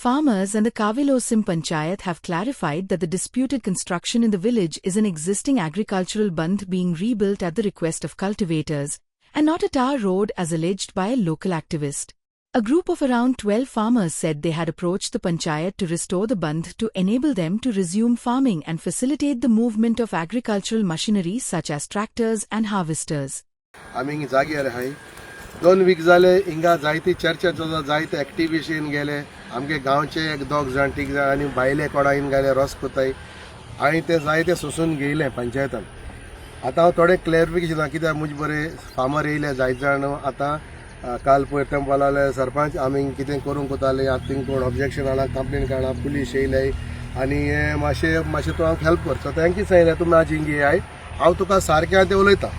Farmers and the Kavilosim Panchayat have clarified that the disputed construction in the village is an existing agricultural bandh being rebuilt at the request of cultivators, and not a tar road as alleged by a local activist. A group of around 12 farmers said they had approached the Panchayat to restore the bandh to enable them to resume farming and facilitate the movement of agricultural machinery such as tractors and harvesters. आम्ही जाग्यार हाय 2 weak जाले हिंगा जायती चर्चा चलता जायते activist येवन गेले आमगे गांवचे एक दोग जाण तीग जाण आनी बायले कोडा येवन गेले रस कोताय आनी ते जायते सोसून गेले पंचायतान आतां हांव थोडे क्लॅरिफिकेशन कित्याक मुजे बरे फार्मर येयले जायते जाण आतां काल पयर तेंपार लागले सरपंच आमी कितें करूंक कोताले आतां थिंग कोण ऑब्जेक्शन हाडा कंप्लेन काडा पुलीस येयले आनी हे मातशें तूं हांव हेल्प कर सो तेंकी सांगलें तूं म्हाजी हिंगी आय हांव तुका सारकें आतां उलयतां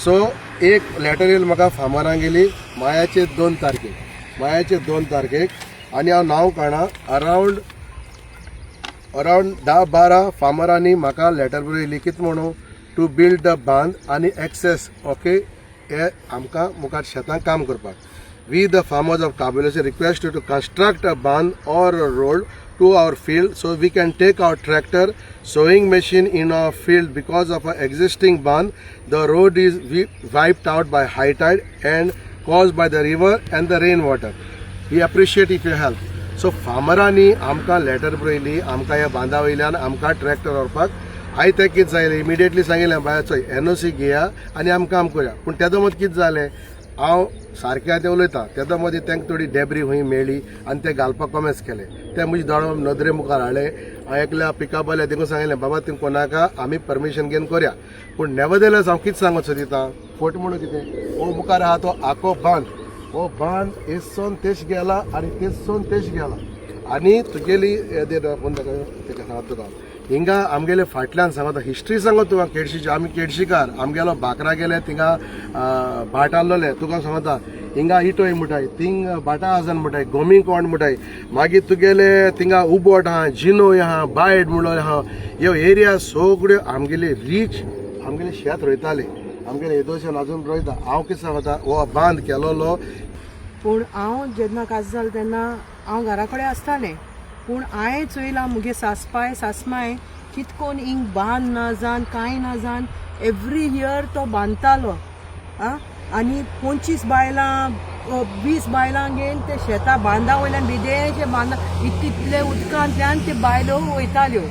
सो एक लेटर येयली म्हाका फार्मरांक गेली मायाचे 2 तारखेक आनी हांव नांव काडा अरावंड 10-12 फार्मरांनी म्हाका लेटर बरयली कितें म्हणून टू बिल्ड द बांद आनी एक्सेस ओके हे आमकां मुखार शेतांत काम करपाक we the farmers of Kabilosi request to construct a bund or a road to our field so we can take our tractor sowing machine in our field because of our existing band. The road is wiped out by high tide and caused by the river and the rainwater. We appreciate if you help. So farmerani amka letter बरयली आमकां ह्या बांदा वयल्यान आमकां tractor व्हरपाक हांवें तें कितें सांगलें इमिडिएटली सांगिल्लें बाय चोय एनओसी घेया आनी आमकां काम करूया पूण तेदो मत कितें जालें हांव सारकें आतां उलयतां तेदो मदीं तांकां थोडी डेब्री खंय मेळ्ळी आनी ते घालपाक कॉमेंस केले ते म्हजे दोळ नदरे मुखार हाडले हांवें एकल्या पिकअप वाल्या तांकां सांगिल्लें बाबा तुमी कोणाका आमी परमिशन घेवन करया पूण नेवरदेलेस हांव कितें सांगत दितां फोट म्हणून कितें हो मुखार आहा तो आको बांद हो बांद एसोन तेश गेला आनी तेसोन तेश गेला आनी तुगेली फोन ताका सांगत तुका हिंगा आमगेले फाटल्यान सांगता हिस्ट्री सांगत तुका केडशीची आमी केडशीकार आमगेलो भाकरा गेले थिंगा भाट आहलोले तुका सांगता हिंगा इटोय मुठाय थिंग भाटा आसन मुठाय गोमी कोंड मुठाय मागीर तुगेले थिंगा उबोट आहा जिनोय आहा बायड म्हणून आहा ह्यो एरिया सगळ्यो आमगेले रीच आमगेले शेत रोयताले आमगेले एदोशान अजून रोयता हांव कितें सांगता हो बांद केलोलो पूण हांव जेन्ना काज जालें तेन्ना हांव घरा कडेन आसतालें पूण हांवें चोयलां मुगे सासपाय सासमाय कितकोन हिंग बांद ना जावन कांय ना जावन एवरी इयर तो बांदतालो आनी 25 बायलां 20 बायलां घेवन ते शेतां बांदा वयल्यान बिदेशे बांदा इतले उदकांतल्यान ते बायलो वयताल्यो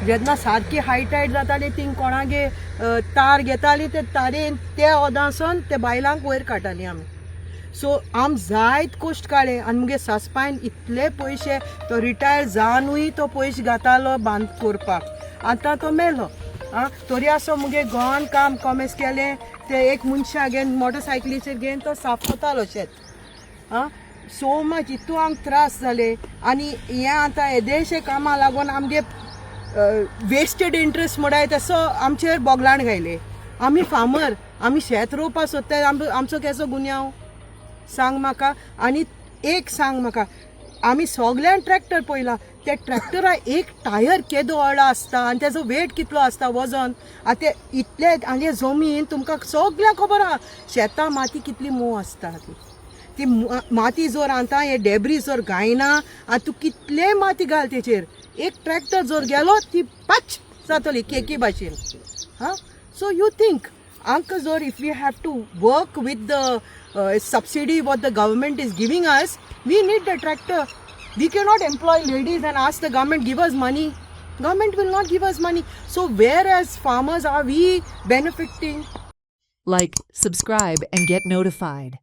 जेन्ना सारकी हाय टायड जाताली थिंग कोणागे तार घेताली ते तारेन ते ओदांसून ते बायलांक वयर काडटालीं आमी सो आम जायत कोश्ट काडले आनी मुगे सासपायन इतले पयशे तो रिटायर जावनूय तो पयशे घातालो बांद करपाक आतां तो मेलो तरी आसो मुगे घोवान काम कॉमेस केलें ते एक मनशा घेवन मोटरसायकलीचेर घेवन तो साफ कोतालो शेत सो मच इतू आमकां त्रास जाले आनी हें आतां येदेशे कामां लागून आमगे वेस्टेड इंट्रस्ट म्हणाय तसो आमचेर बोगलाण घायले आमी फार्मर आमी शेत रोवपा सोदताय आमचो केसो गुन्यांव सांग म्हाका आनी एक सांग म्हाका आमी सगळ्यान ट्रॅक्टर पयला त्या ट्रॅक्टरा एक टायर केदो व्हडलो आसता आनी तेजो वेट कितलो आसता वजन आतां इतले हांगे जमीन तुमकां सगळ्यांक खबर आहा शेतां माती कितली मोव आसता ती माती जर आतां हे डेब्री जर गायना आनी तूं कितले माती घाल तेचेर एक ट्रॅक्टर जर गेलो ती पाच जातली केकी भाशेन सो यू थिंक आमकां जर if we have to work with the subsidy what the government is giving us we need the tractor we cannot employ ladies and ask the government give us money government will not give us money so where as farmers are we benefiting Like, subscribe and get notified.